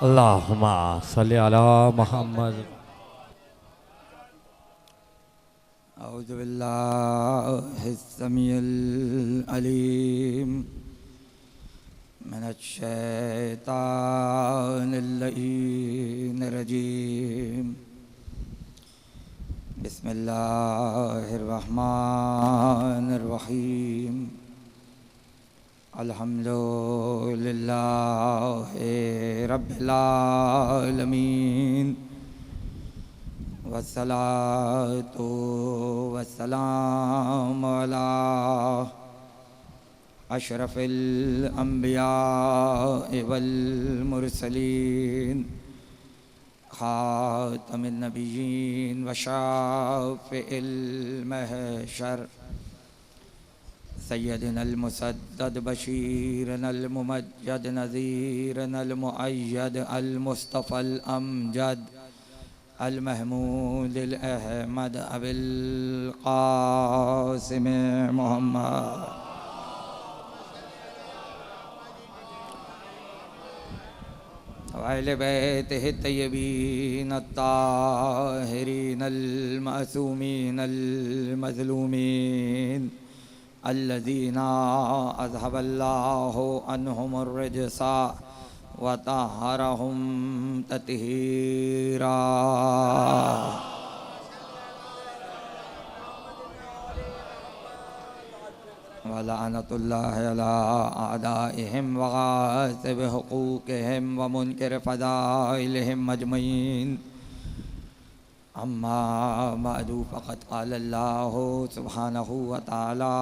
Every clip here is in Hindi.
अल्लाहुम्मा सल्ली अला मुहम्मद। औज़ु बिल्लाहिस समीउल अलीम मिनश शैतानिर रजीम। बिस्मिल्लाहिर रहमानिर रहीम। अल्हम्दुलिल्लाहि रब्बिल आलमीन वस्सलातु वस्सलामु अला अशरफिल अंबिया वल मुरसलीन खातमिन नबिय्यीन व शाफ़िइल महशर सय्यदनल मुसद्दद बशीरनल मुमज्जद नज़ीरनल मुअय्यद अल मुस्तफ़ल अमजद अल महमूदिल अहमद अबिल क़ासिम मोहम्मद अहले बैतिहि तय्यबीन अत्ताहिरीन अल मासूमीन अल मज़लूमीन अल्लज़ीना अज़हबल्लाहु अन्हुमुर रिजसा व तहरहुम तत्हीरा। व लअनतुल्लाहि अला अअदाइहिम व गासिब हुकूकिहिम व मुनकिर फ़ज़ाइलिहिम अजमईन। अम्मा बअदु फ़क़द क़ालल्लाहु सुब्हानहु व तआला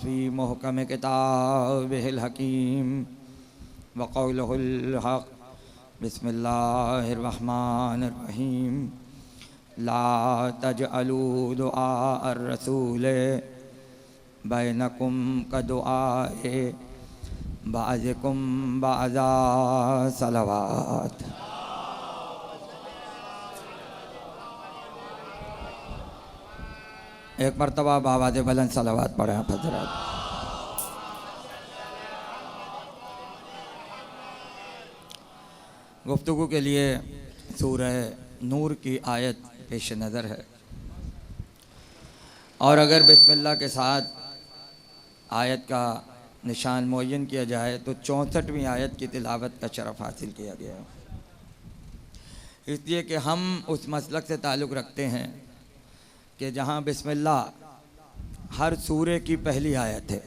फ़ी मुहकम किताबिहिल हकीम व क़ौलुहुल हक़। बिस्मिल्लाहिर रहमानिर रहीम। ला तजअलू दुआअर रसूल बैनकुम कदुआए बाज़िकुम बाज़ा सलवात। एक मरतबा बावाज़ बुलंद सलावत पढ़े आप हज़रात। गुफ्तगू के लिए सूरह नूर की आयत पेश नज़र है और अगर बिस्मिल्लाह के साथ आयत का निशान मुअय्यन किया जाए तो 64वीं आयत की तिलावत का शरफ़ हासिल किया गया है। इसलिए कि हम उस मसलक से ताल्लुक़ रखते हैं कि जहाँ बिस्मिल्लाह हर सूरे की पहली आयत है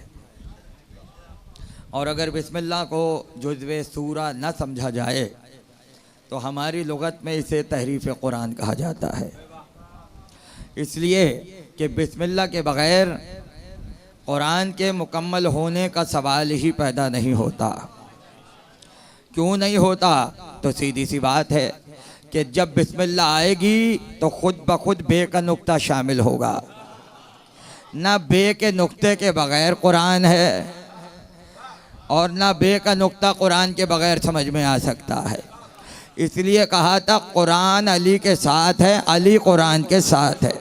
और अगर बिस्मिल्लाह को जुज़्वे सूरा न समझा जाए तो हमारी लुगत में इसे तहरीफ़ कुरान कहा जाता है। इसलिए कि बिस्मिल्लाह के बग़ैर कुरान के मुकम्मल होने का सवाल ही पैदा नहीं होता। क्यों नहीं होता? तो सीधी सी बात है कि जब बिस्मिल्लाह आएगी तो खुद ब खुद बे का नुक्ता शामिल होगा। ना बे के नुक्ते के बग़ैर कुरान है और ना बे का नुक्ता कुरान के बग़ैर समझ में आ सकता है। इसलिए कहा था कुरान अली के साथ है, अली कुरान के साथ है।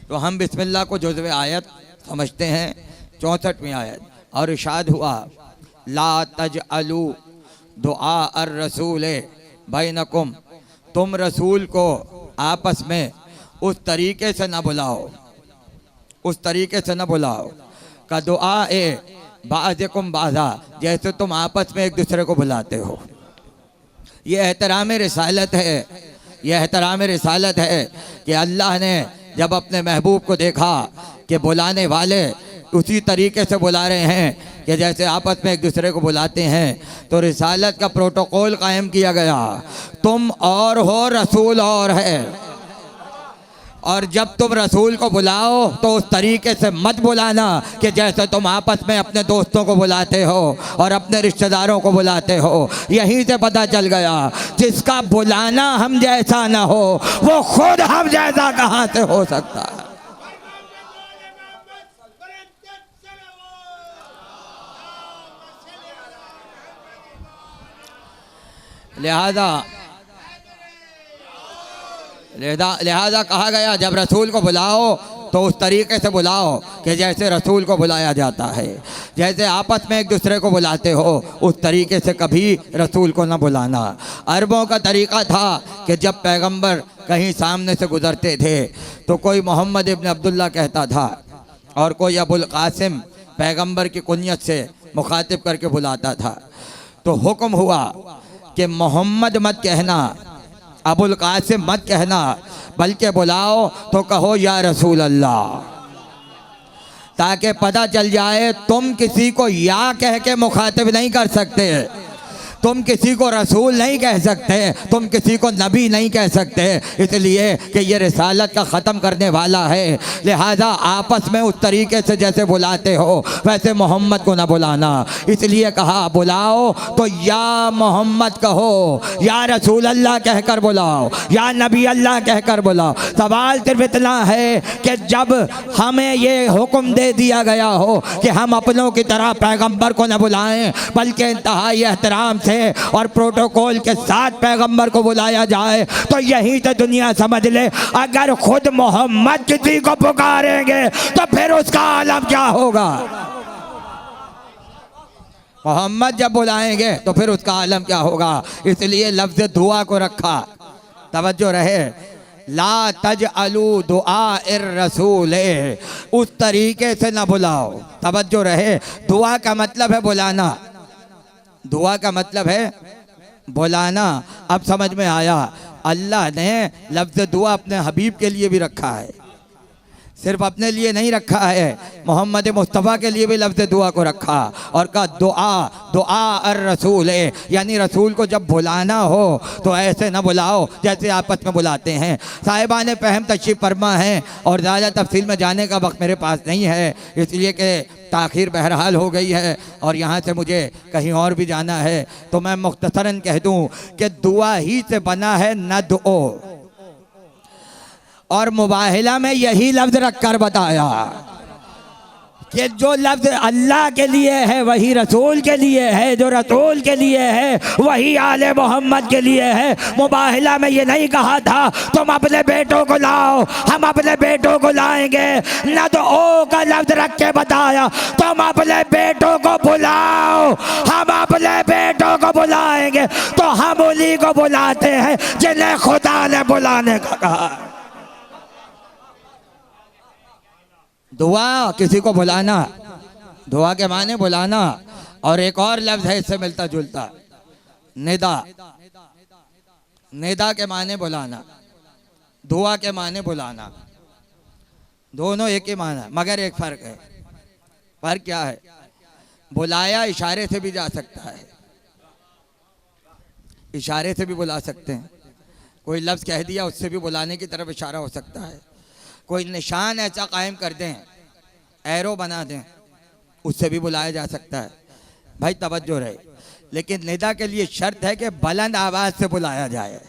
तो हम बिस्मिल्लाह को जुज़्वे आयत समझते हैं, 64वीं आयत। और इरशाद हुआ ला तजअलू दुआ अर रसूल बैनकुम, तुम रसूल को आपस में उस तरीके से न बुलाओ, उस तरीके से न बुलाओ का दुआ ए बाज़िकुम बाज़ा, जैसे तुम आपस में एक दूसरे को बुलाते हो। ये एहतराम रिसालत है, ये एहतराम रिसालत है कि अल्लाह ने जब अपने महबूब को देखा कि बुलाने वाले उसी तरीके से बुला रहे हैं कि जैसे आपस में एक दूसरे को बुलाते हैं, तो रिसालत का प्रोटोकॉल कायम किया गया। तुम और हो, रसूल और है। और जब तुम रसूल को बुलाओ तो उस तरीके से मत बुलाना कि जैसे तुम आपस में अपने दोस्तों को बुलाते हो और अपने रिश्तेदारों को बुलाते हो। यहीं से पता चल गया जिसका बुलाना हम जैसा ना हो वो खुद हम जैसा कहाँ से हो सकता है। लिहाजा कहा गया जब रसूल को बुलाओ तो उस तरीके से बुलाओ कि जैसे रसूल को बुलाया जाता है। जैसे आपस में एक दूसरे को बुलाते हो उस तरीके से कभी रसूल को न बुलाना। अरबों का तरीक़ा था कि जब पैगंबर कहीं सामने से गुज़रते थे तो कोई मोहम्मद इब्न अब्दुल्ला कहता था और कोई अबुल कासिम पैगंबर की कुनियत से मुखातिब करके बुलाता था। तो हुक्म हुआ कि मोहम्मद मत कहना, अबुल कासिम मत कहना, बल्कि बुलाओ तो कहो या रसूल अल्लाह, ताकि पता चल जाए तुम किसी को या कह के मुखातिब नहीं कर सकते, तुम किसी को रसूल नहीं कह सकते, तुम किसी को नबी नहीं कह सकते, इसलिए कि ये रिसालत का ख़त्म करने वाला है। लिहाजा आपस में उस तरीके से जैसे बुलाते हो वैसे मोहम्मद को ना बुलाना। इसलिए कहा बुलाओ तो या मोहम्मद कहो, या रसूल अल्लाह कहकर बुलाओ, या नबी अल्लाह कहकर बुलाओ। सवाल सिर्फ इतना है कि जब हमें ये हुक्म दे दिया गया हो कि हम अपनों की तरह पैगम्बर को न बुलाएं बल्कि इंतहाई एहतराम और प्रोटोकॉल के साथ पैगंबर को बुलाया जाए, तो यही तो दुनिया समझ ले। अगर खुद मोहम्मद किसी को पुकारेंगे तो फिर उसका आलम क्या होगा। मोहम्मद जब बुलाएंगे तो फिर उसका आलम क्या होगा। इसलिए लफ्ज़ दुआ को रखा, तवज्जो रहे, ला तजअलू दुआ इर रसूल, उस तरीके से ना बुलाओ। तवज्जो रहे, दुआ का मतलब है बुलाना, दुआ का मतलब है बुलाना। अब समझ में आया, अल्लाह ने लफ्ज़ दुआ अपने हबीब के लिए भी रखा है, सिर्फ अपने लिए नहीं रखा है, मोहम्मद मुस्तफ़ा के लिए भी लफ्ज़ दुआ को रखा और कहा दुआ दुआ अर रसूल, यानी रसूल को जब बुलाना हो तो ऐसे न बुलाओ जैसे आपस में बुलाते हैं। साहिबान फ़हम तशरीफ़ फरमा है और ज़्यादा तफसील में जाने का वक्त मेरे पास नहीं है, इसलिए कि ताख़ीर बहरहाल हो गई है और यहाँ से मुझे कहीं और भी जाना है। तो मैं मुख्तसरन कह दूँ कि दुआ ही से बना है नदओ, और मुबाहिला में यही लफ्ज़ रखकर बताया कि जो लफ्ज़ अल्लाह के लिए है वही रसूल के लिए है, जो रसूल के लिए है वही आले मोहम्मद के लिए है। मुबाहिला में ये नहीं कहा था तुम अपने बेटों को लाओ, हम अपने बेटों को लाएंगे, न तो ओ का लफ्ज़ रख के बताया तुम अपने बेटों को बुलाओ, हम अपने बेटों को बुलाएंगे। तो हम उन्हीं को बुलाते हैं जिन्हें खुदा ने बुलाने का कहा। दुआ किसी को बुलाना, दुआ के माने बुलाना, और एक और लफ्ज़ है इससे मिलता जुलता, निदा, निदा के माने बुलाना, दुआ के माने बुलाना, दोनों एक ही माना, मगर एक फ़र्क है। फ़र्क क्या है? बुलाया इशारे से भी जा सकता है, इशारे से भी बुला सकते हैं, कोई लफ्ज़ कह दिया उससे भी बुलाने की तरफ इशारा हो सकता है, कोई निशान ऐसा कायम कर दें, एरो बना दें, उससे भी बुलाया जा सकता है। भाई तवज्जो रहे, लेकिन निदा के लिए शर्त है कि बुलंद आवाज़ से बुलाया जाए।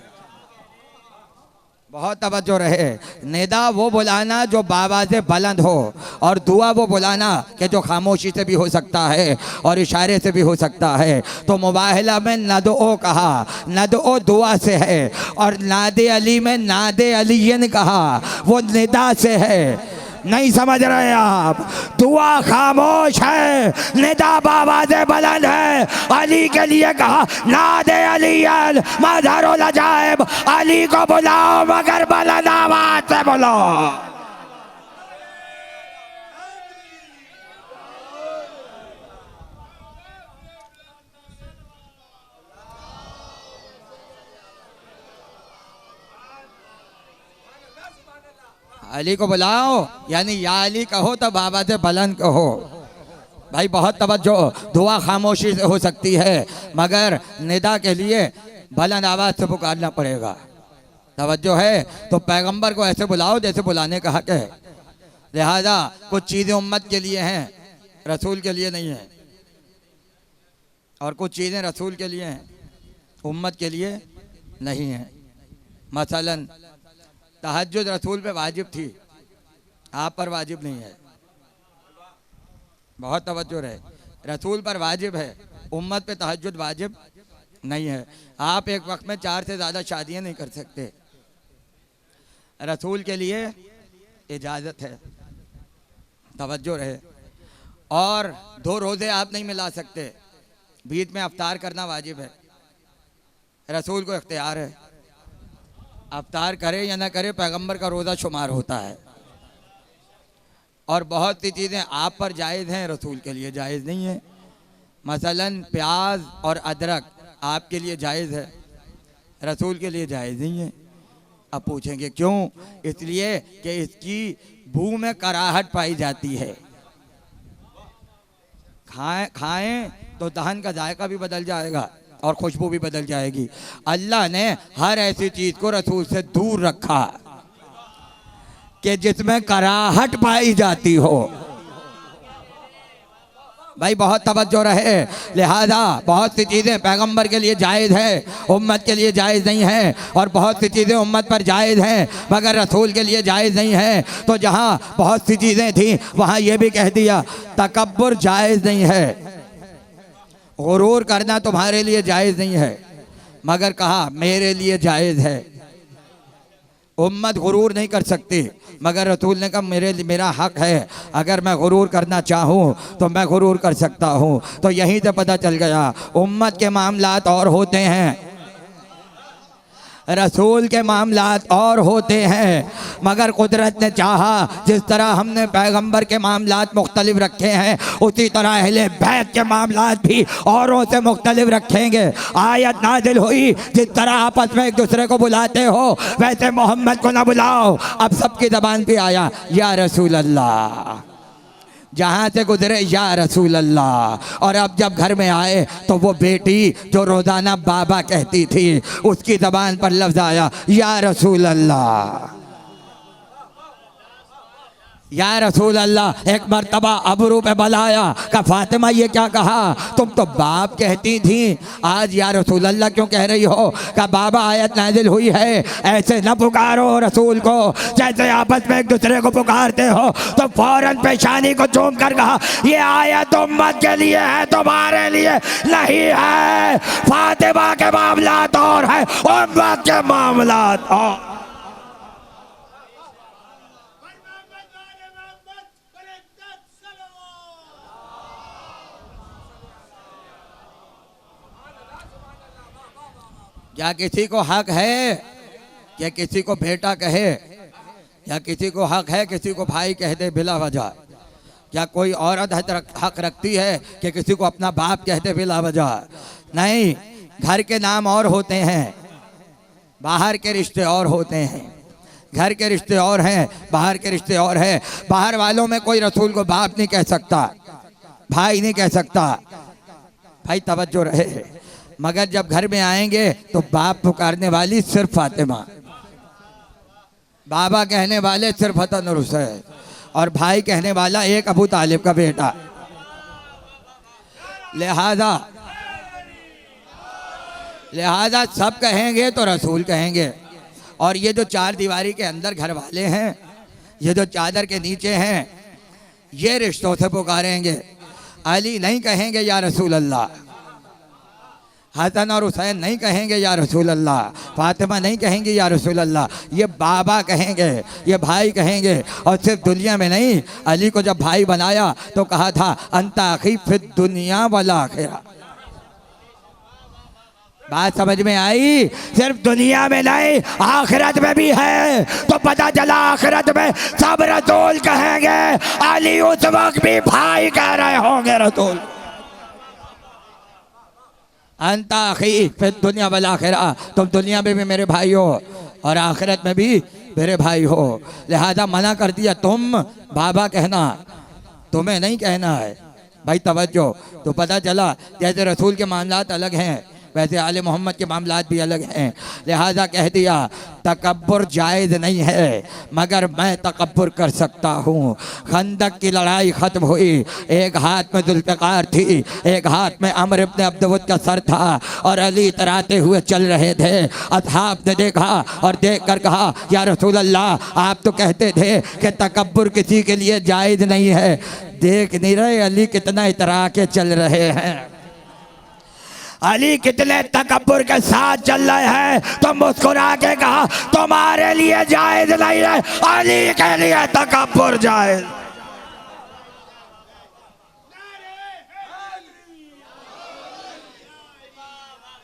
बहुत तवज्जो रहे, निदा वो बुलाना जो बावाज़े बुलंद हो, और दुआ वो बुलाना कि जो खामोशी से भी हो सकता है और इशारे से भी हो सकता है। तो मुबाहिला में नदओ कहा, नदओ दुआ से है, और नादे अली में नादे अलीयन कहा, वो निदा से है। नहीं समझ रहे आप? दुआ खामोश है, निदा बावाज़े बुलंद है। अली के लिए कहा नादे अलीयन मज़हरुल अजाइब, अली को बुलाओ मगर बुलंद आवाज़ से बुलाओ। अली को बुलाओ यानी या अली कहो तो बाबा से बुलंद कहो। भाई बहुत तवज्जो, दुआ खामोशी से हो सकती है मगर निदा के लिए बुलंद आवाज़ से पुकारना पड़ेगा। तवज्जो है? तो पैगंबर को ऐसे बुलाओ जैसे बुलाने का हक है। लिहाजा कुछ चीज़ें उम्मत के लिए हैं, रसूल के लिए नहीं है, और कुछ चीज़ें रसूल के लिए हैं, उम्मत के लिए नहीं है। मसलन तहज्जुद रसूल पे वाजिब थी, आप पर वाजिब नहीं है। बहुत तवज्जो रहे, रसूल पर वाजिब है, उम्मत पे तहज्जुद वाजिब नहीं है। आप एक वक्त में 4 से ज़्यादा शादियां नहीं कर सकते। रसूल के लिए इजाज़त है, तवज्जो रहे। और 2 रोज़े आप नहीं मिला सकते, बीच में अफ्तार करना वाजिब है। रसूल को इख्तियार है, अफ्तार करे या ना करे, पैगंबर का रोज़ा शुमार होता है। और बहुत सी चीज़ें आप पर जायज़ हैं, रसूल के लिए जायज़ नहीं है। मसलन प्याज और अदरक आपके लिए जायज़ है, रसूल के लिए जायज़ नहीं है। अब पूछेंगे क्यों? इसलिए कि इसकी बू में कराहट पाई जाती है। खाएं तो दहन का जायका भी बदल जाएगा और खुशबू भी बदल जाएगी। अल्लाह ने हर ऐसी चीज़ को रसूल से दूर रखा कि जिसमें कराहट पाई जाती हो। भाई बहुत तवज्जो रहे। लिहाजा बहुत सी चीज़ें पैगंबर के लिए जायज़ है, उम्मत के लिए जायज़ नहीं है। और बहुत सी चीज़ें उम्मत पर जायज़ हैं मगर रसूल के लिए जायज़ नहीं है। तो जहाँ बहुत सी चीज़ें थी वहाँ ये भी कह दिया तकब्बुर जायज़ नहीं है, गुरूर करना तुम्हारे लिए जायज़ नहीं है, मगर कहा मेरे लिए जायज़ है। उम्मत गुरूर नहीं कर सकती, मगर रसूल ने कहा मेरा हक है, अगर मैं गुरूर करना चाहूँ तो मैं गुरूर कर सकता हूँ। तो यहीं से पता चल गया उम्मत के मामलात और होते हैं, रसूल के मामलात और होते हैं। मगर कुदरत ने चाहा जिस तरह हमने पैगंबर के मामलात मुख्तलिफ रखे हैं, उसी तरह अहले बैत के मामलात भी औरों से मुख्तलिफ रखेंगे। आयत नाजिल हुई जिस तरह आपस में एक दूसरे को बुलाते हो वैसे मोहम्मद को ना बुलाओ। अब सबकी ज़बान पे आया या रसूल अल्लाह, जहाँ से गुजरे या रसूल अल्लाह। और अब जब घर में आए तो वो बेटी जो रोज़ाना बाबा कहती थी उसकी ज़बान पर लफ्ज़ आया या रसूल अल्लाह, या रसूल अल्लाह। एक मरतबा अबरू पे बुलाया, का फातिमा ये क्या कहा, तुम तो बाप कहती थी, आज या रसूल अल्लाह क्यों कह रही हो? का बाबा आयत नाजिल हुई है, ऐसे न पुकारो रसूल को जैसे आपस में एक दूसरे को पुकारते हो। तो फौरन पेशानी को चूम कर कहा ये आयत उम्मत के लिए है, तुम्हारे लिए नहीं है। फातिमा के मामलात और है, उम्मत के मामलात और। क्या किसी को हक है कि किसी को बेटा कहे, या किसी को हक है किसी को भाई कह दे बिला वजह? क्या कोई औरत हक रखती है कि किसी को अपना बाप कहते बिला वजह? नहीं। घर के नाम और होते हैं, बाहर के रिश्ते और होते हैं। घर के रिश्ते और हैं, बाहर के रिश्ते और हैं। बाहर वालों में कोई रसूल को बाप नहीं कह सकता, भाई नहीं कह सकता। भाई तवज्जो रहे। मगर जब घर में आएंगे तो बाप पुकारने वाली सिर्फ फातिमा, बाबा कहने वाले सिर्फ हसन और हुसैन, और भाई कहने वाला एक अबू तालिब का बेटा। लिहाजा सब कहेंगे तो रसूल कहेंगे। और ये जो 4 दीवारी के अंदर घर वाले हैं, ये जो चादर के नीचे हैं, ये रिश्तों से पुकारेंगे। अली नहीं कहेंगे या रसूल अल्लाह, हसन और हुसैन नहीं कहेंगे या रसूल अल्लाह, फातिमा नहीं कहेंगी या रसूल अल्लाह, ये बाबा कहेंगे, ये भाई कहेंगे। और सिर्फ दुनिया में नहीं, अली को जब भाई बनाया तो कहा था अंता अखी फिद दुनिया वल आखिरा। बात समझ में आई? सिर्फ दुनिया में नहीं, आखिरत में भी है। तो पता चला आखिरत में सब रसूल कहेंगे, अली उस वक्त भी भाई कह रहे होंगे रसूल। अंता अखी फिर दुनिया वल आखिरा, तुम दुनिया में भी मेरे भाई हो और आखिरत में भी मेरे भाई हो। लिहाजा मना कर दिया तुम बाबा कहना, तुम्हें नहीं कहना है। भाई तवज्जो। तो पता चला जैसे रसूल के मामलात अलग हैं वैसे आले मोहम्मद के मामलात भी अलग हैं। लिहाजा कह दिया तकब्बुर जायज़ नहीं है, मगर मैं तकब्बुर कर सकता हूँ। खंदक की लड़ाई ख़त्म हुई, एक हाथ में जुल्फ़िकार थी, एक हाथ में अमर इब्न अब्दुवुद का सर था और अली इतराते हुए चल रहे थे। असहाब ने देखा और देख कर कहा या रसूल अल्लाह, आप तो कहते थे कि तकब्बुर किसी के लिए जायज़ नहीं है। देख नहीं रहे अली कितना इतरा के चल रहे हैं। अली कितने तकब्बुर के साथ चल रहे हैं, तो मुस्कुरा के कहा तुम्हारे लिए जायज नहीं है, अली के लिए तकब्बुर जायज।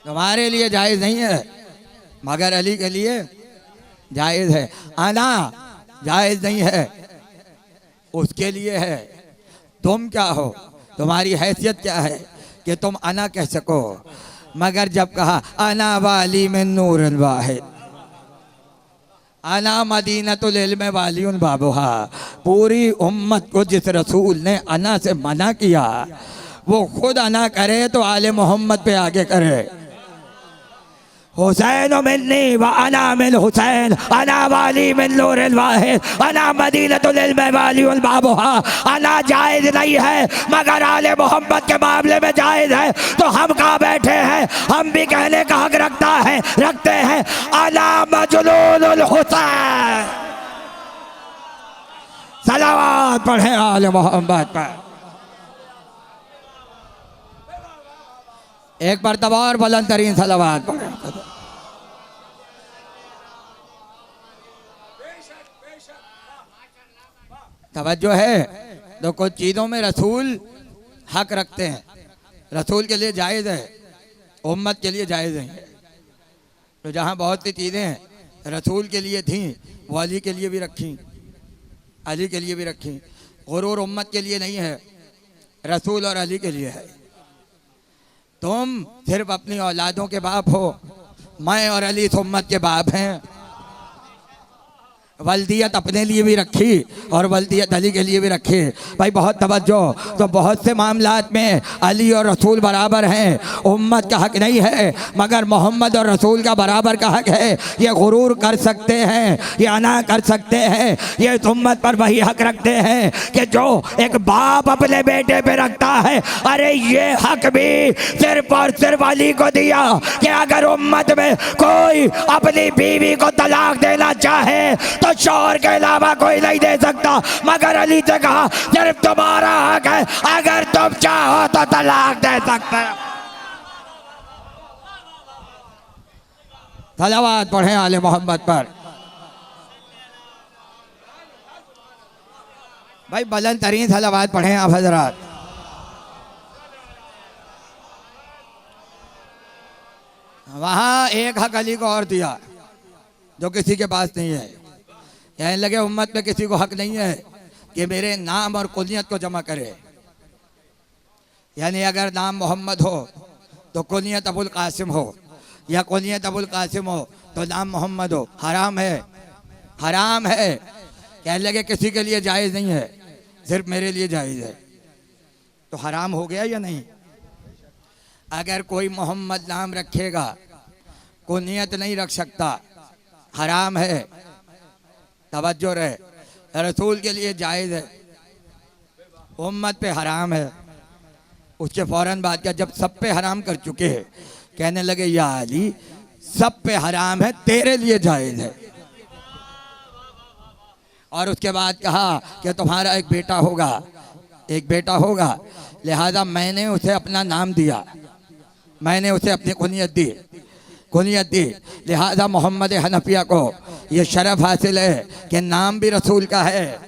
तुम्हारे लिए जायज नहीं है मगर अली के लिए जायज है। आना जायज नहीं है, उसके लिए है। तुम क्या हो, तुम्हारी हैसियत क्या है कि तुम अना कह सको। मगर जब कहा अना वाली में नूर वाहिद, अना मदीनतुल इल्म वालियुन बाबुहा, पूरी उम्मत को जिस रसूल ने अना से मना किया वो खुद अना करे तो आले मोहम्मद पे आगे करे। हुसैन मिन्नी व अना मिन हुसैन, अना वाली मिन नूरिल वाहिद, अना मदीनतुल इल्म वालियुल बाबुहा। अना जायज नहीं है मगर आले मोहम्मद के मामले में जायज है। तो हम कहाँ बैठे हैं, हम भी कहने का हक रखते हैं अना मजलूलुल हुसैन। सलावत पढ़े आले मोहम्मद पर। एक मरतबा और बुलंद तरीन सलावत पढ़े। तवज्जो है तो कुछ चीज़ों में रसूल हक रखते हैं, रसूल के लिए जायज़ है, उम्मत के लिए जायज़ नहीं। तो जहाँ बहुत सी चीज़ें रसूल के लिए थीं वो अली के लिए भी रखी, अली के लिए भी रखी। गुरूर उम्मत के लिए नहीं है, रसूल और अली के लिए है। तुम सिर्फ अपनी औलादों के बाप हो, मैं और अली इस उम्मत के बाप हैं। वल्दियत अपने लिए भी रखी और वल्दियत अली के लिए भी रखी। भाई बहुत तवज्जो। तो बहुत से मामलात में अली और रसूल बराबर हैं, उम्मत का हक नहीं है मगर मोहम्मद और रसूल का बराबर का हक है। ये गुरूर कर सकते हैं, ये अना कर सकते हैं, ये इस उम्मत पर वही हक रखते हैं कि जो एक बाप अपने बेटे पे रखता है। अरे ये हक भी सिर्फ और सिर्फ अली को दिया कि अगर उम्मत में कोई अपनी बीवी को तलाक देना चाहे तो शौहर के अलावा कोई नहीं दे सकता, मगर अली से कहा सिर्फ तुम्हारा हक है, अगर तुम चाहो तो तलाक दे सकते हो। सलावत पढ़े आले मोहम्मद पर। भाई बुलंद तरीन सलावत पढ़े आप हजरात। वहां एक हक अली को और दिया जो किसी के पास नहीं है। कहने लगे उम्मत में किसी को हक नहीं है कि मेरे नाम और कुनियत को जमा करे। यानी अगर नाम मोहम्मद हो तो कुनियत अबुल कासिम हो, या कुनियत अबुल कासिम हो तो नाम मोहम्मद हो। हराम है, हराम है। कहने लगे किसी के लिए जायज़ नहीं है, सिर्फ मेरे लिए जायज़ है। तो हराम हो गया या नहीं? अगर कोई मोहम्मद नाम रखेगा, कुनियत नहीं रख सकता, हराम है। तवज्जो रहे, रसूल के लिए जायज़ है, उम्मत पे हराम है। उसके फौरन बाद क्या, जब सब पे हराम कर चुके हैं, कहने लगे या अली सब पे हराम है, तेरे लिए जायज़ है। और उसके बाद कहा कि तुम्हारा एक बेटा होगा, एक बेटा होगा, लिहाजा मैंने उसे अपना नाम दिया, मैंने उसे अपनी कुनियत दी, कुनियत दी। लिहाजा मोहम्मद हनफिया को ये शरफ हासिल है कि नाम भी रसूल का है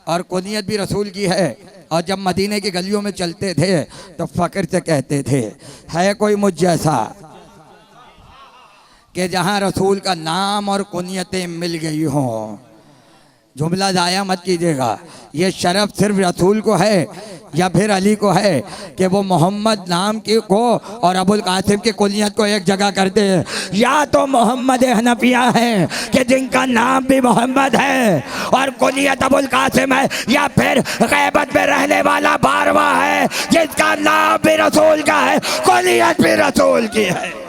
और कुनियत भी रसूल की है। और जब मदीने की गलियों में चलते थे तो फ़ख्र से कहते थे है कोई मुझ जैसा कि जहाँ रसूल का नाम और कुनियतें मिल गई हों। जुमला ज़ाया मत कीजिएगा, ये शरफ सिर्फ रसूल को है या फिर अली को है कि वो मोहम्मद नाम की को और अबुल कासिम की कुनियत को एक जगह करते हैं। या तो मोहम्मद हनफिया हैं कि जिनका नाम भी मोहम्मद है और कुनियत अबुल कासिम है, या फिर गैबत में रहने वाला बारवा है जिसका नाम भी रसूल का है, कुनियत भी रसूल की है।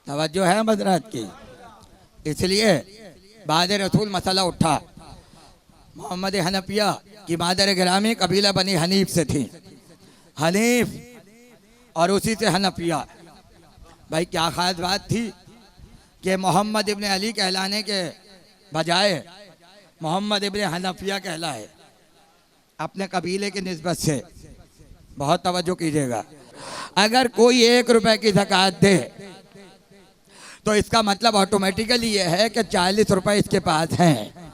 तवज्जो है हज़रात की। इसलिए बाद रसूल मसला उठा मोहम्मद हनफिया कि मादर गिरामी कबीला बनी हनीफ से थी, हनीफ और उसी से हनफिया। भाई क्या खास बात थी कि मोहम्मद इब्ने अली कहलाने के बजाय मोहम्मद इब्ने हनफिया कहलाए अपने कबीले की निस्बत से। बहुत तवज्जो कीजिएगा, अगर कोई 1 रुपए की ज़कात दे तो इसका मतलब ऑटोमेटिकली ये है कि 40 रुपए इसके पास हैं।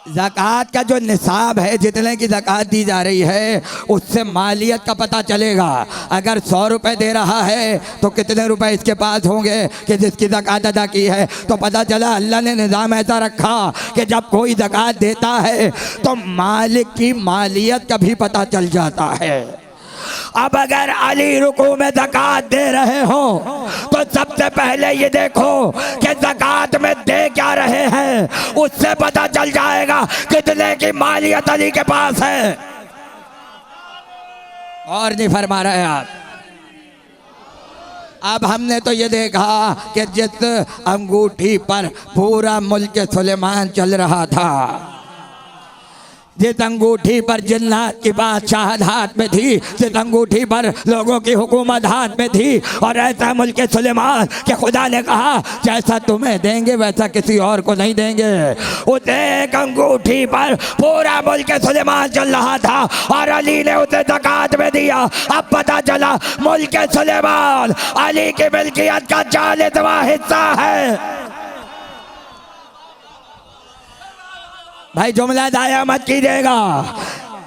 ज़कात का जो निसाब है, जितने की ज़कात दी जा रही है, उससे मालियत का पता चलेगा। अगर 100 रुपए दे रहा है तो कितने रुपए इसके पास होंगे कि जिसकी ज़कात अदा की है। तो पता चला अल्लाह ने निज़ाम ऐसा रखा कि जब कोई ज़कात देता है तो मालिक की मालियत का भी पता चल जाता है। अब अगर अली रुकू में ज़कात दे रहे हो तो सबसे पहले ये देखो कि ज़कात में दे क्या रहे हैं, उससे पता चल जाएगा कितने की मालियत अली के पास है। और नहीं फरमा रहे आप। अब हमने तो ये देखा कि जिस अंगूठी पर पूरा मुल्क सुलेमान चल रहा था, जिस अंगूठी पर जिन्नात की बादशाहत हाथ में थी, जिस अंगूठी पर लोगों की हुकूमत हाथ में थी, और ऐसा मुल्क सुलेमान कि खुदा ने कहा जैसा तुम्हें देंगे वैसा किसी और को नहीं देंगे। उस एक अंगूठी पर पूरा मुल्क सुलेमान चल रहा था और अली ने उसे ज़कात में दिया। अब पता चला मुल्क सुलेमान अली की मिल्कियत का 40वां हिस्सा है। भाई जुमला दाया मत कीजिएगा।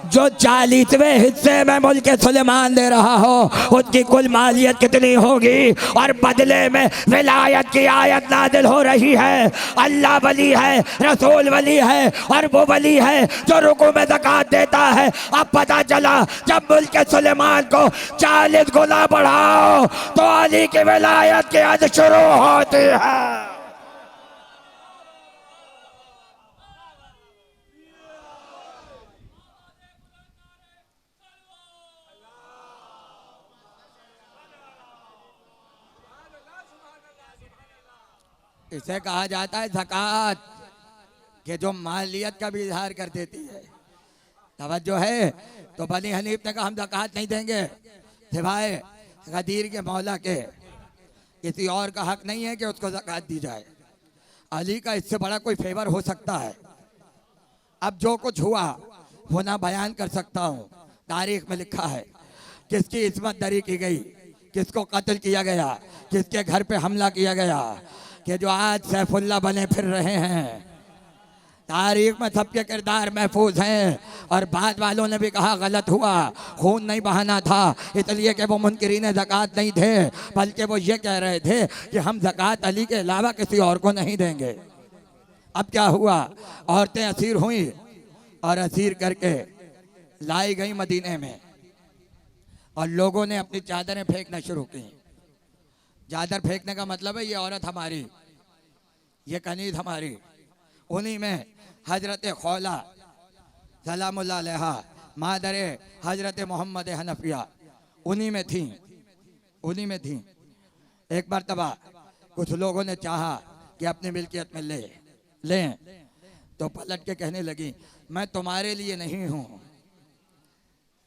जो 40वें हिस्से में मुल्क सुलेमान दे रहा हो उसकी कुल मालियत कितनी होगी। और बदले में विलायत की आयत नाजिल हो रही है। अल्लाह वली है, रसूल वली है, और वो वली है जो रुकू में ज़कात देता है। अब पता चला जब मुल्क सुलेमान को 40 गुना बढ़ाओ तो अली की विलायत की हद शुरू होती है। इसे कहा जाता है ज़कात, कि जो मालियत का भी इजहार कर देती है। तवज्जो है। तो बनी हनीफ ने कहा हम ज़कात नहीं देंगे सिवाय गदीर के मौला के, किसी और का हक नहीं है कि उसको ज़कात दी जाए। अली का इससे बड़ा कोई फेवर हो सकता है। अब जो कुछ हुआ वो ना बयान कर सकता हूँ। तारीख में लिखा है किसकी इस्मत दरी की गई, किसको कत्ल किया गया, किसके घर पे हमला किया गया, कि जो आज सैफुल्ला बने फिर रहे हैं। तारीख में सबके किरदार महफूज हैं। और बाद वालों ने भी कहा गलत हुआ, खून नहीं बहाना था, इसलिए कि वो मुनकिरीन ज़कात नहीं थे, बल्कि वो ये कह रहे थे कि हम ज़कात अली के अलावा किसी और को नहीं देंगे। अब क्या हुआ, औरतें असीर हुई और असीर करके लाई गई मदीने में, और लोगों ने अपनी चादरें फेंकना शुरू की। चादर फेंकने का मतलब है ये औरत हमारी, ये कनीज हमारी। उन्हीं में हजरत खौला सलामुल्लाह अलैहा मादर हजरत मोहम्मद हनफिया उन्हीं में थी, उन्हीं में थी। एक मरतबा कुछ लोगों ने चाहा कि अपनी मिल्कियत में लें, तो पलट के कहने लगी मैं तुम्हारे लिए नहीं हूँ।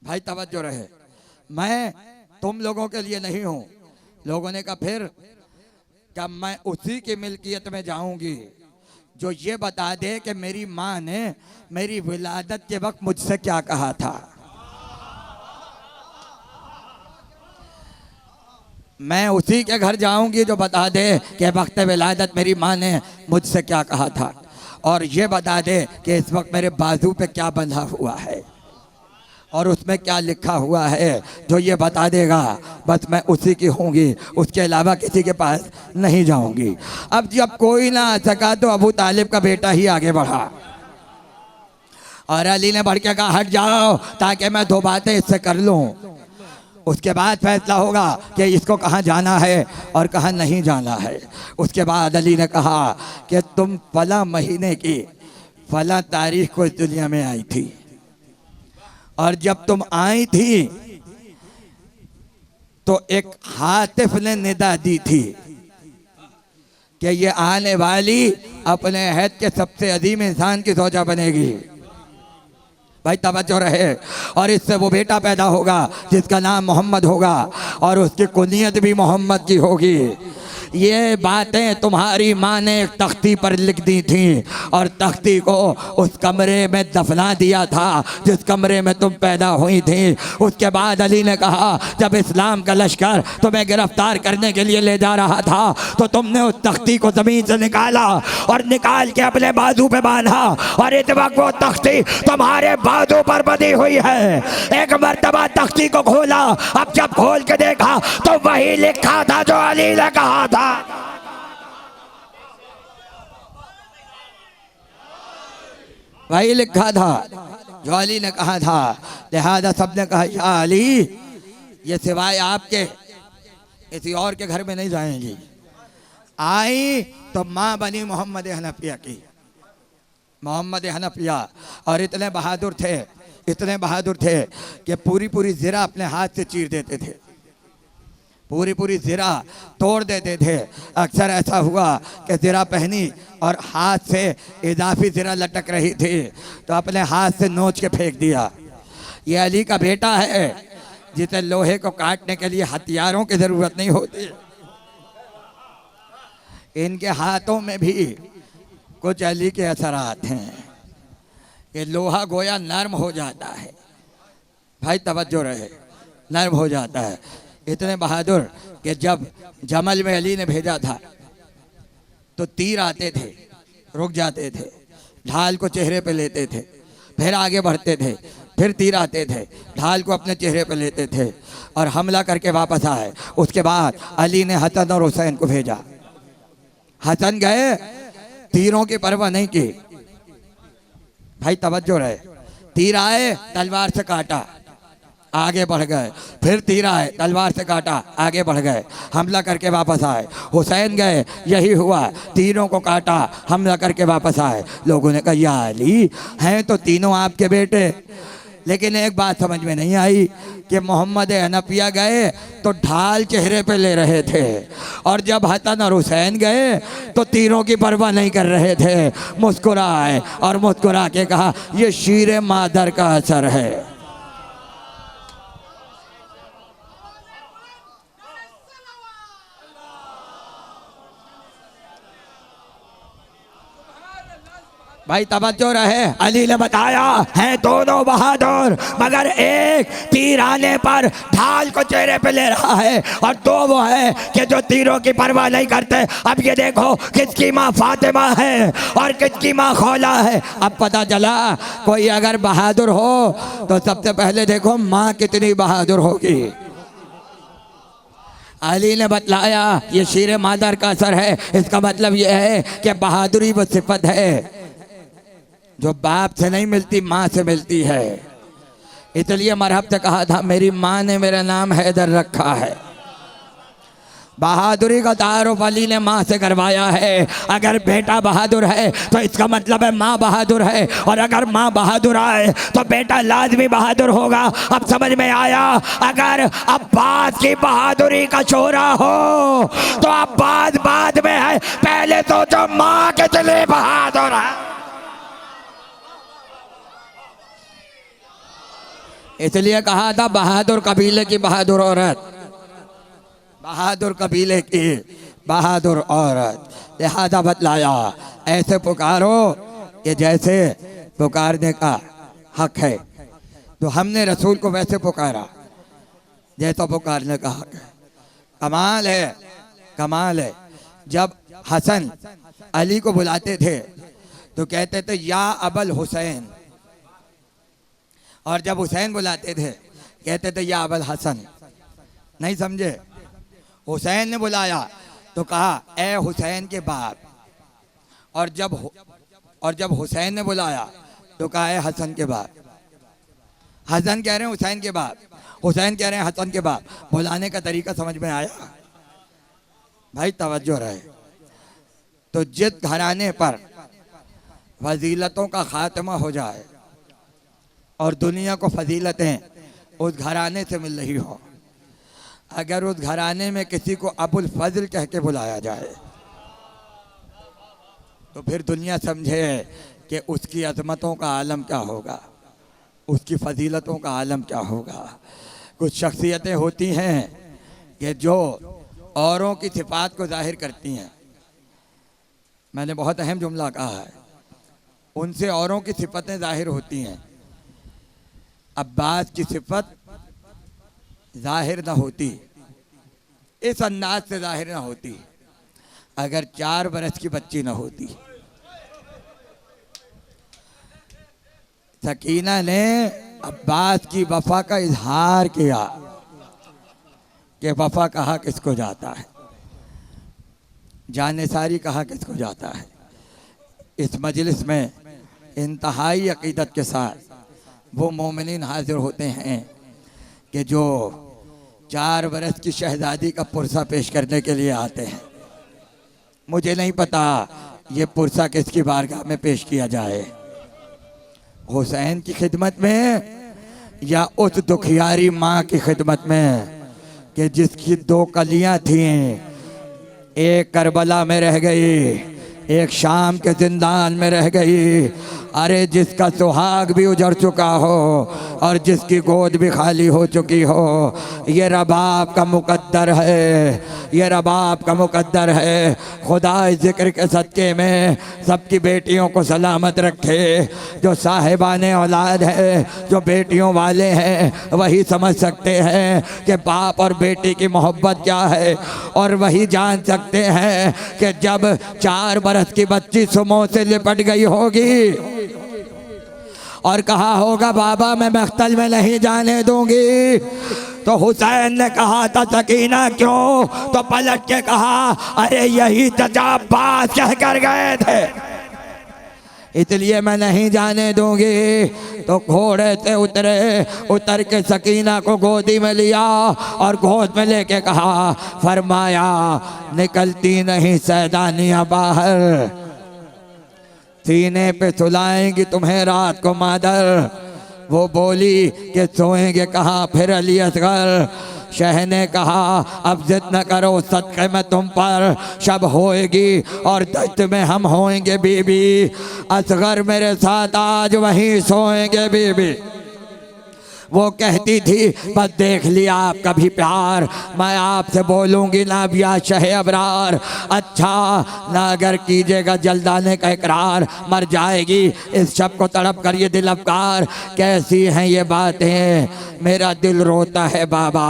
भाई तवज्जो रहे, मैं तुम लोगों के लिए नहीं हूँ। लोगों ने कहा फिर क्या मैं उसी की मिल्कियत में जाऊंगी जो ये बता दे कि मेरी माँ ने मेरी विलादत के वक्त मुझसे क्या कहा था। मैं उसी के घर जाऊंगी जो बता दे कि वक्त विलादत मेरी माँ ने मुझसे क्या कहा था, और ये बता दे कि इस वक्त मेरे बाजू पे क्या बंधा हुआ है और उसमें क्या लिखा हुआ है। जो ये बता देगा बस मैं उसी की होंगी, उसके अलावा किसी के पास नहीं जाऊंगी। अब जब कोई ना आ सका तो अबू तालिब का बेटा ही आगे बढ़ा, और अली ने बढ़ के कहा हट जाओ ताकि मैं 2 बातें इससे कर लूँ, उसके बाद फैसला होगा कि इसको कहाँ जाना है और कहाँ नहीं जाना है। उसके बाद अली ने कहा कि तुम फला महीने की फला तारीख को इस दुनिया में आई थी, और जब तुम आई थी तो एक हातिफ ने निदा दी थी कि ये आने वाली अपने अहद के सबसे अजीम इंसान की ज़ौजा बनेगी। भाई तवज्जो रहे। और इससे वो बेटा पैदा होगा जिसका नाम मोहम्मद होगा और उसकी कुनियत भी मोहम्मद की होगी। ये बातें तुम्हारी माँ ने एक तख्ती पर लिख दी थी और तख्ती को उस कमरे में दफना दिया था जिस कमरे में तुम पैदा हुई थी। उसके बाद अली ने कहा, जब इस्लाम का लश्कर तुम्हें गिरफ्तार करने के लिए ले जा रहा था तो तुमने उस तख्ती को ज़मीन से निकाला और निकाल के अपने बाजू पे बांधा और इस वक्त वो तख्ती तुम्हारे बाजू पर बंधी हुई है। एक मर्तबा तख्ती को खोला, अब जब खोल के देखा तो वही लिखा था जो अली ने कहा था। वही लिखा था जो अली ने कहा था। लिहाजा सबने कहा, या अली, ये सिवाय आपके किसी और के घर में नहीं जाएंगी। आई तो माँ बनी मोहम्मद हनफिया की, मोहम्मद हनफिया। और इतने बहादुर थे, इतने बहादुर थे कि पूरी पूरी ज़िरा अपने हाथ से चीर देते थे, पूरी पूरी ज़िरा तोड़ देते थे। अक्सर ऐसा हुआ कि ज़िरा पहनी और हाथ से इजाफी ज़िरा लटक रही थी तो अपने हाथ से नोच के फेंक दिया। ये अली का बेटा है जिसे लोहे को काटने के लिए हथियारों की ज़रूरत नहीं होती। इनके हाथों में भी कुछ अली के असरात हैं। ये लोहा गोया नरम हो जाता है। भाई तवज्जो रहे, नरम हो जाता है। इतने बहादुर कि जब जमल में अली ने भेजा था तो तीर आते थे, रुक जाते थे, ढाल को चेहरे पे लेते थे, फिर आगे बढ़ते थे, फिर तीर आते थे, ढाल को अपने चेहरे पे लेते थे और हमला करके वापस आए। उसके बाद अली ने हसन और हुसैन को भेजा। हसन गए, तीरों की परवाह नहीं की। भाई तवज्जो रहे, तीर आए, तलवार से काटा, आगे बढ़ गए, फिर तीर आए, तलवार से काटा, आगे बढ़ गए, हमला करके वापस आए। हुसैन गए, यही हुआ, तीरों को काटा, हमला करके वापस आए। लोगों ने कहा, या अली, हैं तो तीनों आपके बेटे। लेकिन एक बात समझ में नहीं आई कि मोहम्मद हनफिया गए तो ढाल चेहरे पे ले रहे थे और जब हसन और हुसैन गए तो तीरों की परवाह नहीं कर रहे थे। मुस्कुराए और मुस्कुरा के कहा, ये शीर मादर का असर है। भाई तवज्जो रहे, अली ने बताया, है दोनों बहादुर मगर एक तीर आने पर ढाल को चेहरे पे ले रहा है और दो वो है कि जो तीरों की परवाह नहीं करते। अब ये देखो, किसकी माँ फातिमा है और किसकी माँ खौला है। अब पता चला कोई अगर बहादुर हो तो सबसे पहले देखो माँ कितनी बहादुर होगी। अली ने बतलाया, ये शीर मादर का असर है। इसका मतलब ये है कि बहादुरी वो सिफत है जो बाप से नहीं मिलती, माँ से मिलती है। इसलिए मरहब से कहा था, मेरी माँ ने मेरा नाम हैदर रखा है। बहादुरी का तारुफ अली ने माँ से करवाया है। अगर बेटा बहादुर है तो इसका मतलब है माँ बहादुर है, और अगर माँ बहादुर आए तो बेटा लाजमी बहादुर होगा। अब समझ में आया, अगर अब्बास की बहादुरी का चोरा हो तो अब्बास बाद में है, पहले तो जो माँ के चले बहादुर है। इसलिए कहा था, बहादुर कबीले की बहादुर औरत, बहादुर कबीले की बहादुर औरत। लिहाजा बतलाया, ऐसे पुकारो कि जैसे पुकारने का हक है। तो हमने रसूल को वैसे पुकारा जैसा पुकारने का हक है। कमाल है, कमाल है। जब हसन अली को बुलाते थे तो कहते थे, या अबल हुसैन, और जब हुसैन बुलाते थे कहते थे, या अबल हसन। नहीं समझे? हुसैन ने बुलाया तो कहा, ए हुसैन के बाप, और जब हुसैन ने बुलाया तो कहा, ए हसन के बाप। हसन कह रहे हैं हुसैन के बाप, हुसैन कह रहे हैं हसन के बाप। बुलाने का तरीका समझ में आया? भाई तवज्जो रहे। तो जिस घराने पर फजीलतों का खात्मा हो जाए और दुनिया को फजीलतें उस घराने से मिल रही हो, अगर उस घराने में किसी को अबुल फजल कह के बुलाया जाए तो फिर दुनिया समझे कि उसकी अज़मतों का आलम क्या होगा, उसकी फजीलतों का आलम क्या होगा। कुछ शख्सियतें होती हैं कि जो औरों की सिफ़ात को ज़ाहिर करती हैं। मैंने बहुत अहम जुमला कहा है, उनसे औरों की सिफ़तें ज़ाहिर होती हैं। अब्बास की सिफ़त ज़ाहिर ना होती, इस अंदाज से ज़ाहिर ना होती अगर 4 बरस की बच्ची ना होती। सकीना ने अब्बास की वफ़ा का इजहार किया कि वफ़ा कहा किसको जाता है, जानिसारी कहा किसको जाता है। इस मजलिस में इंतहाई अक़ीदत के साथ वो मोमिनीन हाजिर होते हैं कि जो 4 बरस की शहज़ादी का पुरसा पेश करने के लिए आते हैं। मुझे नहीं पता ये पुरसा किसकी बारगाह में पेश किया जाए, हुसैन की खिदमत में या उस दुखियारी माँ की खिदमत में कि जिसकी 2 कलियाँ थीं, एक करबला में रह गई, एक शाम के जिंदान में रह गई। अरे जिसका सुहाग भी उजड़ चुका हो और जिसकी गोद भी खाली हो चुकी हो, ये रबाब का मुकद्दर है, ये रबाब का मुकद्दर है। खुदा इस जिक्र के सदक़े में सबकी बेटियों को सलामत रखे। जो साहिबाने औलाद है, जो बेटियों वाले हैं, वही समझ सकते हैं कि बाप और बेटी की मोहब्बत क्या है, और वही जान सकते हैं कि जब 4 बरस की बच्ची सुमों से लिपट गई होगी और कहा होगा बाबा मैं मख्तल में नहीं जाने दूंगी, तो हुसैन ने कहा था सकीना क्यों, तो पलट के कहा अरे यही चाचा अब्बास कह कर गए थे, इसलिए मैं नहीं जाने दूंगी। तो घोड़े से उतर के सकीना को गोदी में लिया और गोद में लेके कहा, फरमाया निकलती नहीं सैदानियाँ बाहर, सीने पे सुलाएंगी तुम्हें रात को मादर। वो बोली कि सोएंगे कहाँ फिर अली असगर। शह ने कहा अब जिद न करो सदक़े में तुम पर, शब होएगी और दश्त में हम होएंगे बीबी, असगर मेरे साथ आज वहीं सोएंगे बीबी। वो कहती थी बस देख लिया आपका भी प्यार, मैं आपसे बोलूँगी ना बिया शह अबरार, अच्छा ना अगर कीजिएगा जल्दाने का इकरार, मर जाएगी इस शब को तड़प कर ये दिल अफकार। कैसी हैं ये बातें मेरा दिल रोता है बाबा,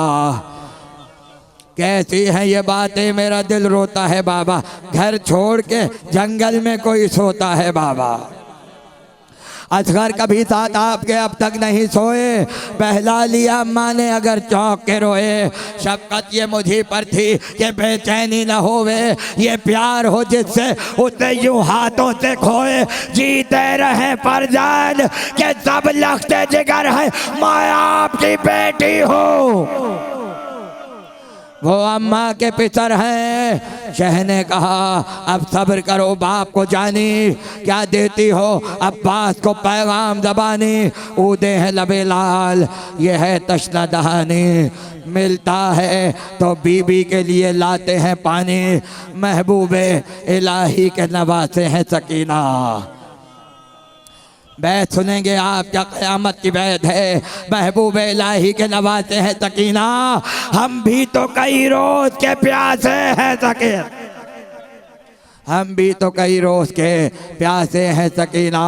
कैसी हैं ये बातें मेरा दिल रोता है बाबा, घर छोड़ के जंगल में कोई सोता है बाबा। असगर कभी साथ आपके अब तक नहीं सोए, बहला लिया माँ ने अगर चौंक के रोए। शफकत ये मुझे पर थी कि बेचैनी न होवे, ये प्यार हो जिससे उसे यूं हाथों से खोए। जीते रहे पर जान के सब लख्ते जिगर है, मैं आपकी बेटी हूँ। वो अम्मा के पितर हैं। शह ने कहा अब सब्र करो बाप को जानी, क्या देती हो अब्बास को पैगाम ज़बानी। ऊदे हैं लबे लाल ये है तशना दहानी, मिलता है तो बीबी के लिए लाते हैं पानी। महबूबे इलाही के नवासे हैं सकीना। बैत सुनेंगे आप क्या क़यामत की बैत है, महबूब इलाही के नवासे हैं सकीना। हम भी तो कई रोज़ के प्यासे हैं सकीना, हम भी तो कई रोज़ के प्यासे हैं सकीना।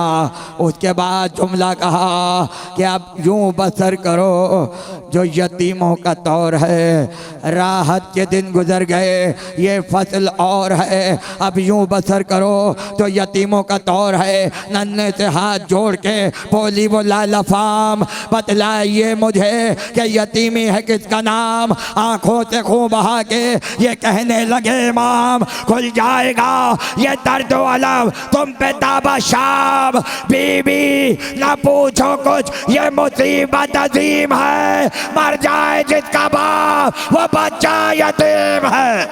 उसके बाद जुमला कहा कि अब यूं बसर करो जो यतीमों का तौर है, राहत के दिन गुजर गए ये फसल और है। अब यूं बसर करो तो यतीमों का तौर है। नन्हे से हाथ जोड़ के बोली वो लाला फाम, बतलाइए मुझे कि यतीमी है किसका नाम। आंखों से खून बहा के ये कहने लगे इमाम, खुल जाएगा ये दर्द अलम तुम पे ताबा शाम। बीबी ना पूछो कुछ ये मुसीबत अजीम है, मर जाए जिसका बाप वो बच्चा यतीम है।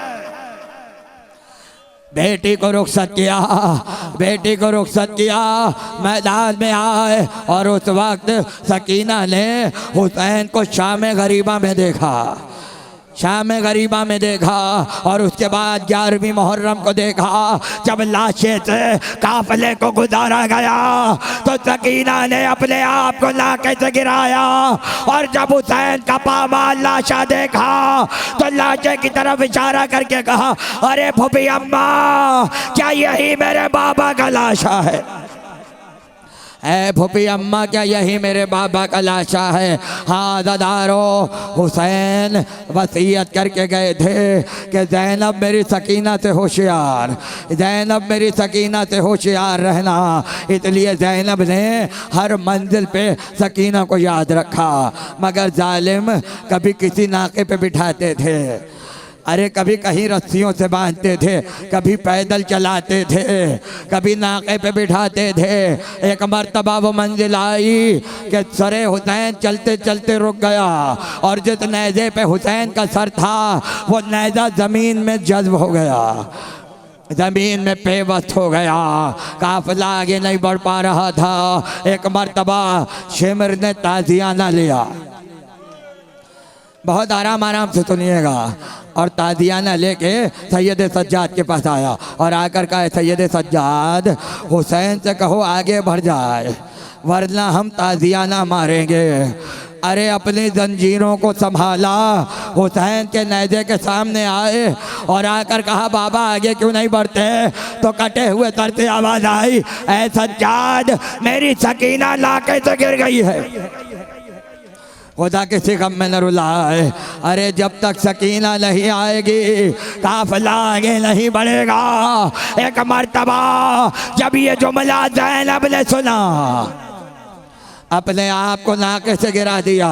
बेटी को रुखसत किया, बेटी को रुखसत किया, मैदान में आए और उस वक्त सकीना ने हुसैन को शाम गरीबा में देखा। शाम गरीबा में देखा और उसके बाद 11वीं मुहर्रम को देखा जब लाशे से काफिले को गुजारा गया तो सकीना ने अपने आप को नाके से गिराया और जब हुसैन का पामाल लाशा देखा तो लाशे की तरफ इशारा करके कहा, अरे फूफी अम्मा क्या यही मेरे बाबा का लाशा है? ऐ फूफी अम्मा क्या यही मेरे बाबा का लाशा है? हाँ दादारो, हुसैन वसीयत करके गए थे कि ज़ैनब मेरी सकीना से होशियार, ज़ैनब मेरी सकीना से होशियार रहना। इसलिए ज़ैनब ने हर मंजिल पे सकीना को याद रखा। मगर जालिम कभी किसी नाके पे बिठाते थे, अरे कभी कहीं रस्सियों से बांधते थे, कभी पैदल चलाते थे, कभी नाके पे बिठाते थे। एक मर्तबा वो मंजिल आई कि सरे हुसैन चलते चलते रुक गया और जिस नेज़े पे हुसैन का सर था वो नेज़ा ज़मीन में जज्ब हो गया, ज़मीन में पेवस्त हो गया। काफिला आगे नहीं बढ़ पा रहा था। एक मर्तबा शिमर ने ताज़ियाना लिया, बहुत आराम से सुनिएगा, और ताज़ियाना लेके सैयद सज्जाद के पास आया और आकर कहा, सैयद सज्जाद हुसैन से कहो आगे बढ़ जाए वरना हम ताज़ियाना मारेंगे। अरे अपनी जंजीरों को संभाला, हुसैन के नेज़े के सामने आए और आकर कहा, बाबा आगे क्यों नहीं बढ़ते? तो कटे हुए सर से आवाज़ आई, ऐ सज्जाद मेरी सकीना नाके से गिर गई है। खुदा किसी गम में न रुलाए। अरे जब तक सकीना नहीं आएगी काफिला आगे नहीं बढ़ेगा। एक मर्तबा जब ये जुमला ज़ैनब ने सुना अपने आप को नाके से गिरा दिया।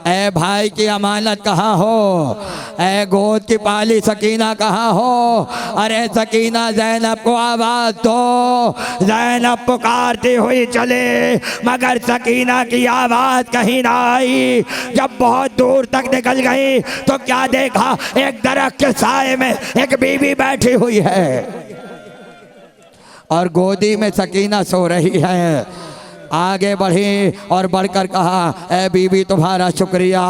ऐ भाई की अमानत कहाँ हो? ऐ गोद की पाली सकीना कहाँ हो? अरे सकीना ज़ैनब को आवाज़ दो। ज़ैनब पुकारती हुई चले मगर सकीना की आवाज़ कहीं ना आई। जब बहुत दूर तक निकल गई तो क्या देखा, एक दरख्त के साए में एक बीवी बैठी हुई है और गोदी में सकीना सो रही है। आगे बढ़ी और बढ़कर कहा, ऐ बीबी तुम्हारा शुक्रिया,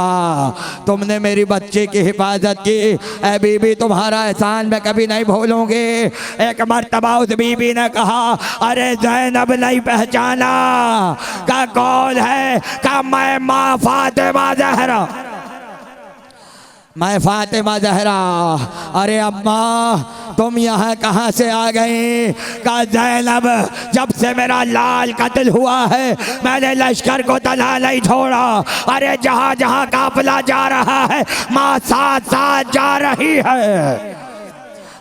तुमने मेरी बच्चे की हिफाजत की। ऐ बीबी तुम्हारा एहसान मैं कभी नहीं भूलूंगी। एक मर्तबा उस बीबी ने कहा, अरे ज़ैनब नहीं पहचाना? का कौन है? का मैं माँ फातिमा ज़हरा, मैं फातिमा ज़हरा। अरे अम्मा तुम यहाँ कहाँ से आ गई? का ज़ैनब जब से मेरा लाल कत्ल हुआ है मैंने लश्कर को तनहा नहीं छोड़ा। अरे जहाँ जहाँ काफिला जा रहा है माँ साथ साथ जा रही है।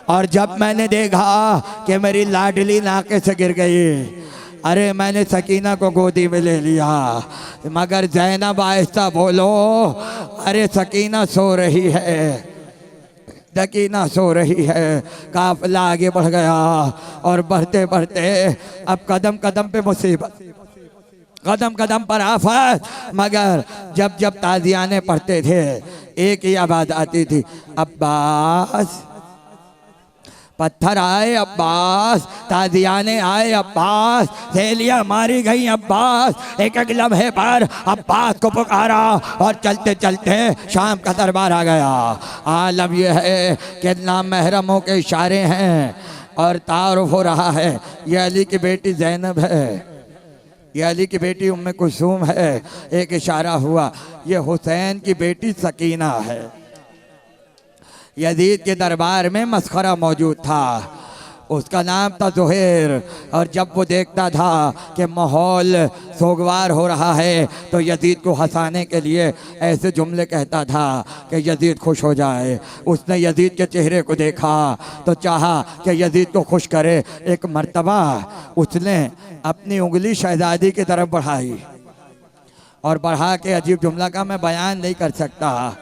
और जब मैंने देखा कि मेरी लाडली नाके से गिर गई, अरे मैंने सकीना को गोदी में ले लिया। मगर ज़ैनब आहिस्ता बोलो, अरे सकीना सो रही है, सकीना सो रही है। काफिला आगे बढ़ गया और बढ़ते बढ़ते अब कदम कदम पे मुसीबत, कदम कदम पर आफत। मगर जब जब ताज़ियाने पढ़ते थे एक ही आवाज़ आती थी, अब्बास। पत्थर आए अब्बास, ताज़ियाने आए अब्बास, सहेलियाँ मारी गई अब्बास। एक एक लम्हे पर अब्बास को पुकारा और चलते चलते शाम का दरबार आ गया। आलम यह है कि नाम महरमों के इशारे हैं और तारुफ हो रहा है। यह अली की बेटी ज़ैनब है, यह अली की बेटी उम्मे कुलसूम है। एक इशारा हुआ, ये हुसैन की बेटी सकीना है। यजीद के दरबार में मस्खरा मौजूद था, उसका नाम था ज़ुहैर। और जब वो देखता था कि माहौल सोगवार हो रहा है तो यजीद को हंसाने के लिए ऐसे जुमले कहता था कि यजीद खुश हो जाए। उसने यजीद के चेहरे को देखा तो चाहा कि यजीद को खुश करे। एक मर्तबा उसने अपनी उंगली शहजादी की तरफ बढ़ाई और बढ़ा के अजीब जुमला का मैं बयान नहीं कर सकता,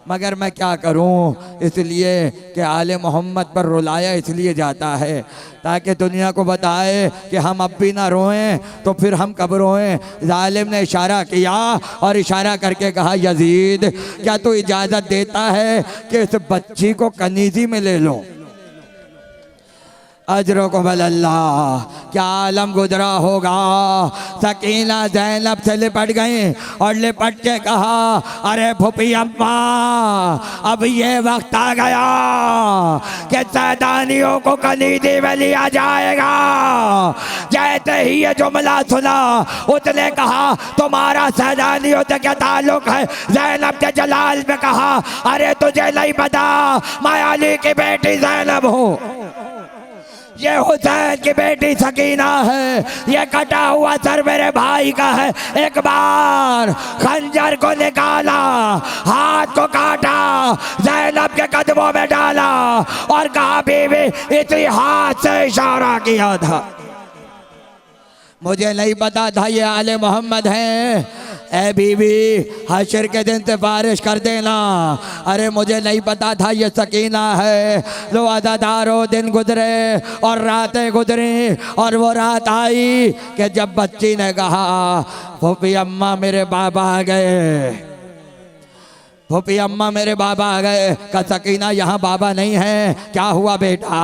मगर मैं क्या करूं, इसलिए कि आले मोहम्मद पर रुलाया इसलिए जाता है ताकि दुनिया को बताए कि हम अब भी ना रोएं तो फिर हम कब रोएं। जालिम ने इशारा किया और इशारा करके कहा, यजीद क्या तू इजाज़त देता है कि इस बच्ची को कनीज़ी में ले लो? अजरुकुम अल्लाह। क्या आलम गुजरा होगा। सकीना ज़ैनब से लिपट गई और लिपट के कहा, अरे फूफी अम्मा, अब ये वक्त आ गया कि सैदानियों को कलीदी में लिया जाएगा। जैसे ही ये जुमला सुना उसने कहा, तुम्हारा सैदानियों से क्या ताल्लुक है। ज़ैनब के जलाल में कहा, अरे तुझे नहीं पता मैं अली की बेटी ज़ैनब हूँ, ये हुसैन की बेटी सकीना है, ये कटा हुआ सर मेरे भाई का है। एक बार खंजर को निकाला, हाथ को काटा, ज़ैनब के कदमों में डाला और कहा, बीवी इसी हाथ से इशारा किया था, मुझे नहीं पता था ये आले मोहम्मद हैं। ए बीवी, हशर के दिन सिफारिश कर देना। अरे मुझे नहीं पता था ये सकीना है। लो अज़ादारों, दिन गुजरे और रातें गुजरी और वो रात आई कि जब बच्ची ने कहा, फूफी अम्मा मेरे बाबा आ गए, फूफी अम्मा मेरे बाबा आ गए। का सकीना यहाँ बाबा नहीं है। क्या हुआ बेटा।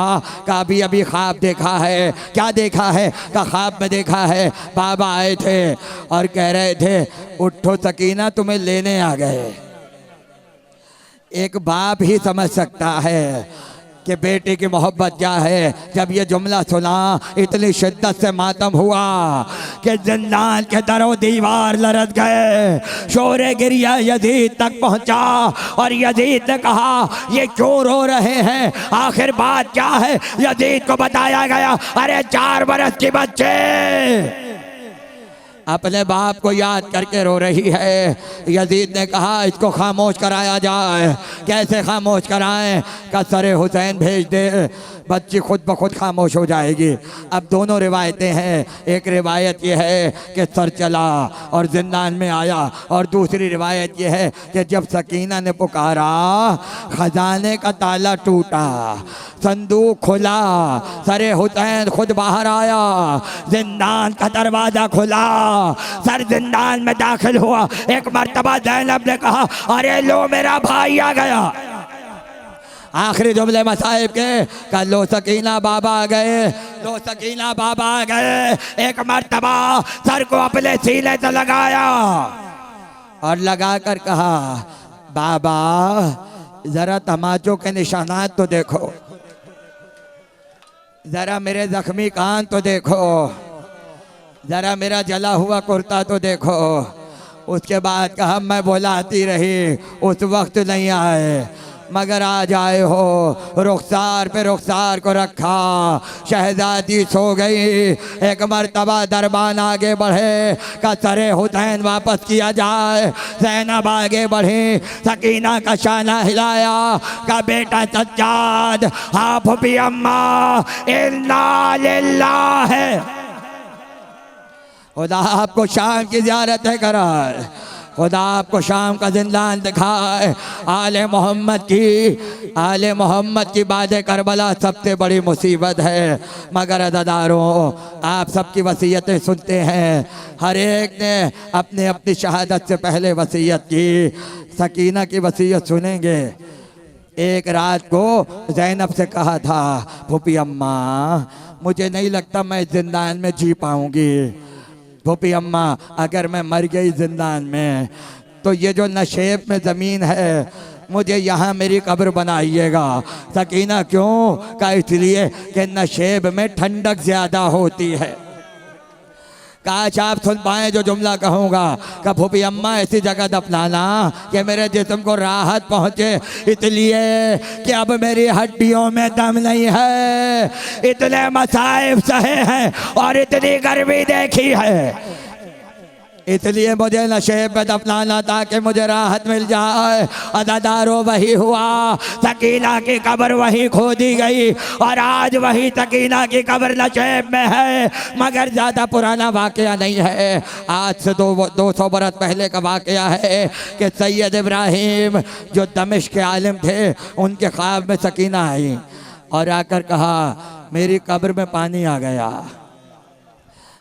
का अभी अभी ख्वाब देखा है। क्या देखा है। का ख्वाब में देखा है बाबा आए थे और कह रहे थे, उठो सकीना तुम्हें लेने आ गए। एक बाप ही समझ सकता है कि बेटे की मोहब्बत क्या है। जब ये जुमला सुना इतनी शिद्दत से मातम हुआ कि जिंदान के दरो दीवार लरज़ गए। शोरे गिरिया यजीद तक पहुंचा और यजीद ने कहा, ये क्यों रो रहे हैं, आखिर बात क्या है। यजीद को बताया गया, अरे 4 बरस की बच्चे अपने बाप को याद करके रो रही है। यजीद ने कहा, इसको खामोश कराया जाए। कैसे खामोश कराएं। का सरे हुसैन भेज दे, बच्ची खुद ब खुद खामोश हो जाएगी। अब दोनों रिवायतें हैं। एक रिवायत ये है कि सर चला और जिंदान में आया, और दूसरी रिवायत ये है कि जब सकीना ने पुकारा, खजाने का ताला टूटा, संदूक खुला, सरे हुसैन खुद बाहर आया, जिंदान का दरवाज़ा खुला, सर जिंदान में दाखिल हुआ। एक मर्तबा ज़ैनब ने कहा, अरे लो मेरा भाई आ गया। आखिरी जुमले मसाइब के, कल लो सकीना बाबा आ गए, लो सकीना बाबा आ गए। एक मर्तबा सर को अपने सीने से लगाया और लगाकर कहा, बाबा जरा तमाचों के निशानात तो देखो, जरा मेरे जख्मी कान तो देखो, जरा मेरा जला हुआ कुर्ता तो देखो। उसके बाद कहा, मैं बुलाती रही, उस वक्त नहीं आए, मगर आज आए हो। रुखसार पे रुखसार को रखा, शहजादी सो गई। एक मर्तबा दरबान आगे बढ़े, का सरे हुसैन वापस किया जाए। ज़ैनब आगे बढ़ी, सकीना का शाना हिलाया, का बेटा सज्जाद, हाँ फूफी अम्मा, इन्ना लिल्लाह है। खुदा आपको शाम की ज़ियारत है कराए, खुदा आपको शाम का जिंदान दिखाए। आले मोहम्मद की बाद करबला सबसे बड़ी मुसीबत है। मगर अज़ादारों, आप सबकी वसीयतें सुनते हैं। हर एक ने अपनी अपनी शहादत से पहले वसीयत की। सकीना की वसीयत सुनेंगे। एक रात को ज़ैनब से कहा था, फूफी अम्मा मुझे नहीं लगता मैं जिंदान में जी पाऊंगी। फूफी अम्मा अगर मैं मर गई जिंदान में, तो ये जो नशेब में ज़मीन है, मुझे यहाँ मेरी कब्र बनाइएगा। सकीना क्यों। का इसलिए कि नशेब में ठंडक ज़्यादा होती है। काश आप सुन पाए जो जुमला कहूँगा। का फूफी अम्मा ऐसी जगह दफनाना कि मेरे जिस्म को राहत पहुँचे, इसलिए कि अब मेरी हड्डियों में दम नहीं है। इतने मसाइब सहे हैं और इतनी गर्मी देखी है, इसलिए मुझे नशेब में दफनाना ताकि मुझे राहत मिल जाए। अज़ादारों, वही हुआ। सकीना की कब्र वही खोदी गई और आज वही सकीना की कब्र नशेब में है। मगर ज़्यादा पुराना वाक़या नहीं है, आज से 200 बरस पहले का वाक़या है कि सैयद इब्राहिम जो दमिश्क के आलिम थे, उनके ख्वाब में सकीना आई और आकर कहा, मेरी कब्र में पानी आ गया।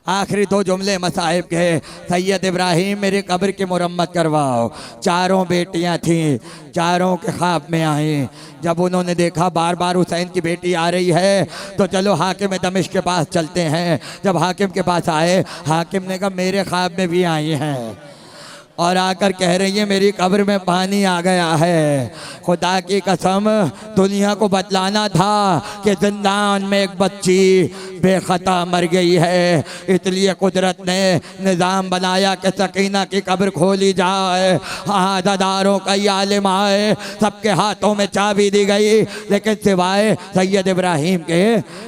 आखिरी दो जुमले मसाहिब के, सैयद इब्राहिम मेरी कब्र की मुरम्मत करवाओ। चारों बेटियां थीं, चारों के ख्वाब में आई। जब उन्होंने देखा बार बार हुसैन की बेटी आ रही है तो चलो हाकिम दमिश्क के पास चलते हैं। जब हाकिम के पास आए, हाकिम ने कहा मेरे ख्वाब में भी आई हैं और आकर कह रही है मेरी कब्र में पानी आ गया है। खुदा की कसम दुनिया को बतलाना था कि जिंदान में एक बच्ची बेखता मर गई है, इसलिए कुदरत ने निज़ाम बनाया कि सकीना की कब्र खोली जाए। आदादारों का आलिम आए, सबके हाथों में चाबी दी गई, लेकिन सिवाय सैयद इब्राहिम के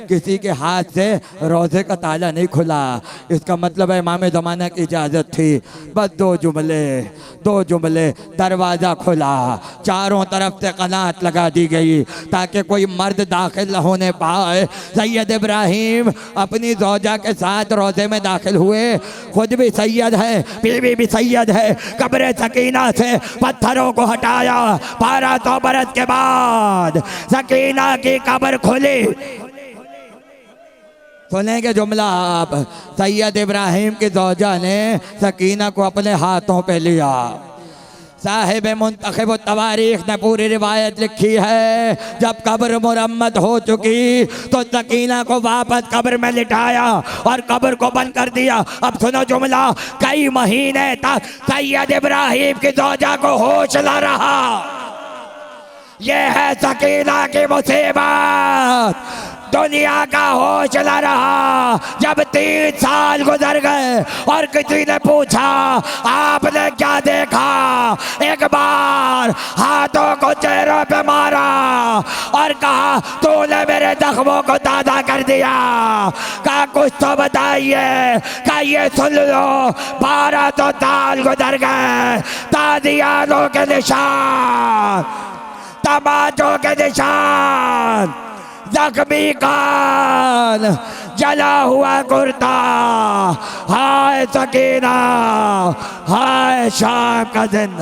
किसी के हाथ से रोज़े का ताला नहीं खुला। इसका मतलब है इमाम ज़माना की इजाज़त थी। बस दो जुमले, दरवाज़ा खुला, चारों तरफ से कनात लगा दी गई ताकि कोई मर्द दाखिल न होने पाए। सैयद इब्राहिम अपनी ज़ौजा के साथ रोज़े में दाखिल हुए। खुद भी सैयद है, बीवी भी सैयद है। कब्र सकीना से पत्थरों को हटाया। 1200 बरस के बाद सकीना की कब्र खुली। सुनेंगे जुमला आप। सैयद इब्राहिम की ज़ौजा ने सकीना को अपने हाथों पे लिया। साहिब मुंतखब तवारीख ने पूरी रिवायत लिखी है, जब कब्र मुरम्मत हो चुकी तो सकीना को वापस कब्र में लिटाया और कब्र को बंद कर दिया। अब सुनो जुमला, कई महीने तक सैयद इब्राहिम की ज़ौजा को होश न रहा। यह है सकीना की मुसीबत, दुनिया का होश न रहा। जब 3 साल गुजर गए और किसी ने पूछा आपने क्या देखा, एक बार हाथों को चेहरों पे मारा और कहा तूने मेरे जख्मों को ताज़ा कर दिया। कहा कुछ तो बताइए। कहा ये सुन लो, 1200 साल गुजर गए, तादियानों के निशान, तमाचों के निशान, जख्मी कान, जला हुआ कुर्ता, हाय सकीना, हाय शाम का दिन।